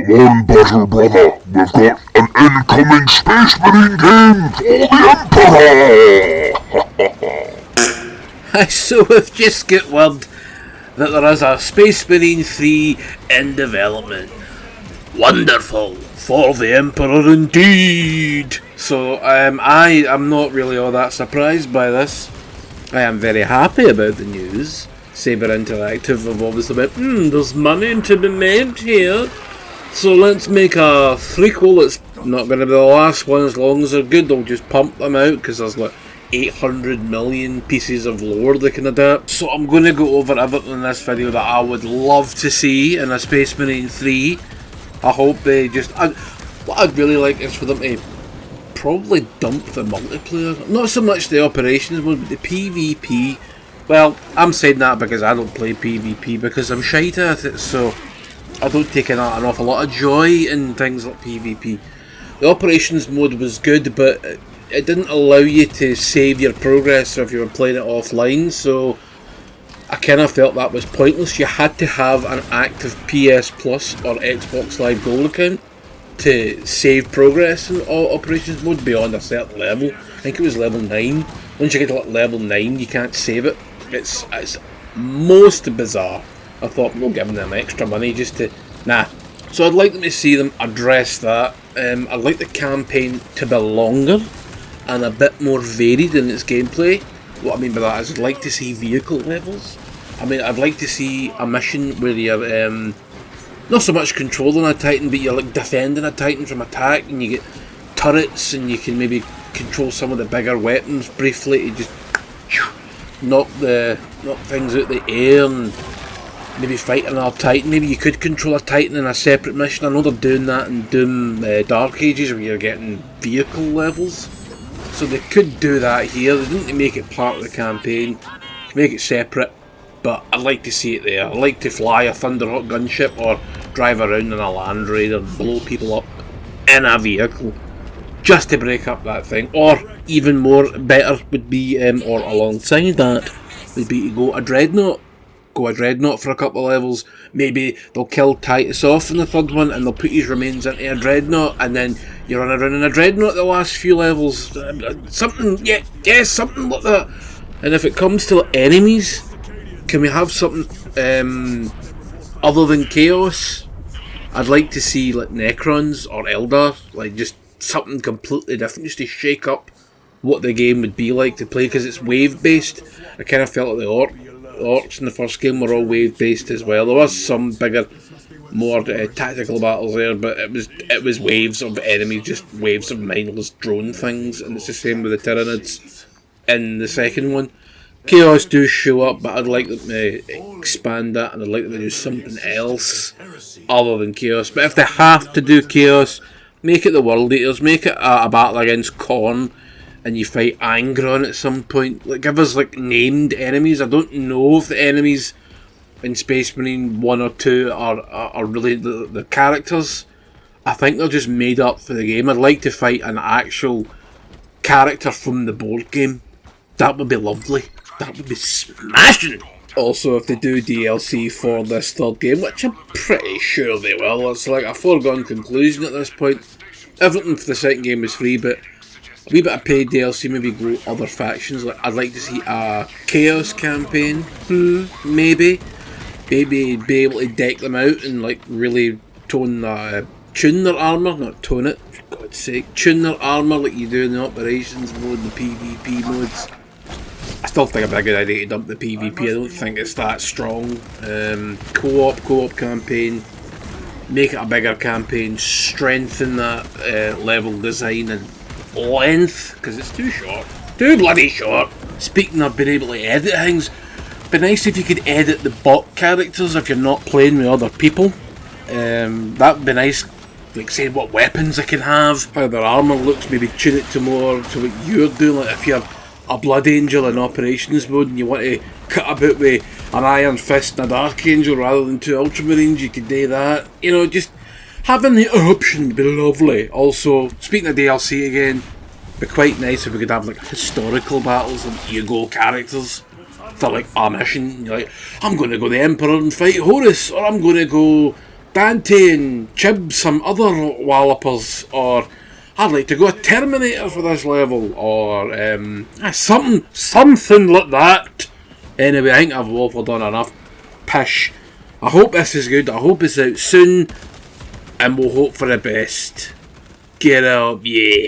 Come on, Battle Brother, we've got an incoming Space Marine game for the Emperor! So we've just got word that there is a Space Marine 3 in development. Wonderful! For the Emperor indeed! So I am not really all that surprised by this. I am very happy about the news. Saber Interactive have obviously went, there's money to be made here. So let's make a threequel. It's not going to be the last one. As long as they're good, they'll just pump them out, because there's like 800 million pieces of lore they can adapt. So I'm going to go over everything in this video that I would love to see in a Space Marine 3. I hope they just... what I'd really like is for them to probably dump the multiplayer. Not so much the operations mode, but the PvP. Well, I'm saying that because I don't play PvP, because I'm shite at it, so I don't take an awful lot of joy in things like PvP. The operations mode was good, but it didn't allow you to save your progress if you were playing it offline, so I kind of felt that was pointless. You had to have an active PS Plus or Xbox Live Gold account to save progress in all operations mode beyond a certain level. I think it was level 9. Once you get to like level 9, you can't save it. It's most bizarre. I thought, we'll give them extra money just to... Nah. So I'd like them to see them address that. I'd like the campaign to be longer and a bit more varied in its gameplay. What I mean by that is I'd like to see vehicle levels. I mean, I'd like to see a mission where you're not so much controlling a Titan, but you're like defending a Titan from attack, and you get turrets, and you can maybe control some of the bigger weapons briefly to just knock things out the air and maybe fight another Titan. Maybe you could control a Titan in a separate mission. I know they're doing that in Doom Dark Ages, where you're getting vehicle levels. So they could do that here. They didn't make it part of the campaign, make it separate, but I'd like to see it there. I'd like to fly a Thunderhawk gunship or drive around in a Land Raider, blow people up in a vehicle, just to break up that thing. Or even more better would be, or alongside that, would be to go a Dreadnought. Go a Dreadnought for a couple of levels. Maybe they'll kill Titus off in the third one and they'll put his remains into a Dreadnought, and then you run around in a Dreadnought the last few levels. Something, yeah, something like that. And if it comes to enemies, can we have something other than Chaos? I'd like to see like Necrons or Eldar, like just something completely different, just to shake up what the game would be like to play, because it's wave based. I kind of felt like the orcs in the first game were all wave based as well. There was some bigger, more tactical battles there, but it was waves of enemies, just waves of mindless drone things, and it's the same with the Tyranids in the second one. Chaos do show up, but I'd like them to expand that, and I'd like them to do something else other than Chaos. But if they have to do Chaos, make it the World Eaters, make it a battle against Khorne, and you fight Angron at some point. Like, give us like named enemies. I don't know if the enemies in Space Marine 1 or 2 are really the characters. I think they're just made up for the game. I'd like to fight an actual character from the board game. That would be lovely. That would be smashing. Also, if they do DLC for this third game, which I'm pretty sure they will, it's like a foregone conclusion at this point. Everything for the second game is free, but a wee bit of paid DLC, maybe grow other factions. Like, I'd like to see a Chaos campaign, maybe be able to deck them out and like really tune their armour, not tone it, for God's sake, tune their armour like you do in the operations mode, the PvP modes. I still think it'd be a good idea to dump the PvP. I don't think it's that strong. Co-op campaign, make it a bigger campaign, strengthen that level design and length, because it's too short, too bloody short. Speaking of being able to edit things, it'd be nice if you could edit the bot characters if you're not playing with other people. That would be nice, like saying what weapons they can have, how their armour looks, maybe tune it to more to what you're doing. Like if you're a Blood Angel in Operations mode and you want to cut about with an Iron Fist and a Dark Angel rather than 2 Ultramarines, you could do that. You know, just having the option would be lovely. Also, speaking of DLC again, it'd be quite nice if we could have like historical battles and you go characters for like a mission. You're like, I'm going to go the Emperor and fight Horus, or I'm going to go Dante and Chib some other wallopers, or I'd like to go Terminator for this level, or something like that. Anyway, I think I've waffled on enough pish. I hope this is good. I hope it's out soon, and we'll hope for the best. Get up, yeah.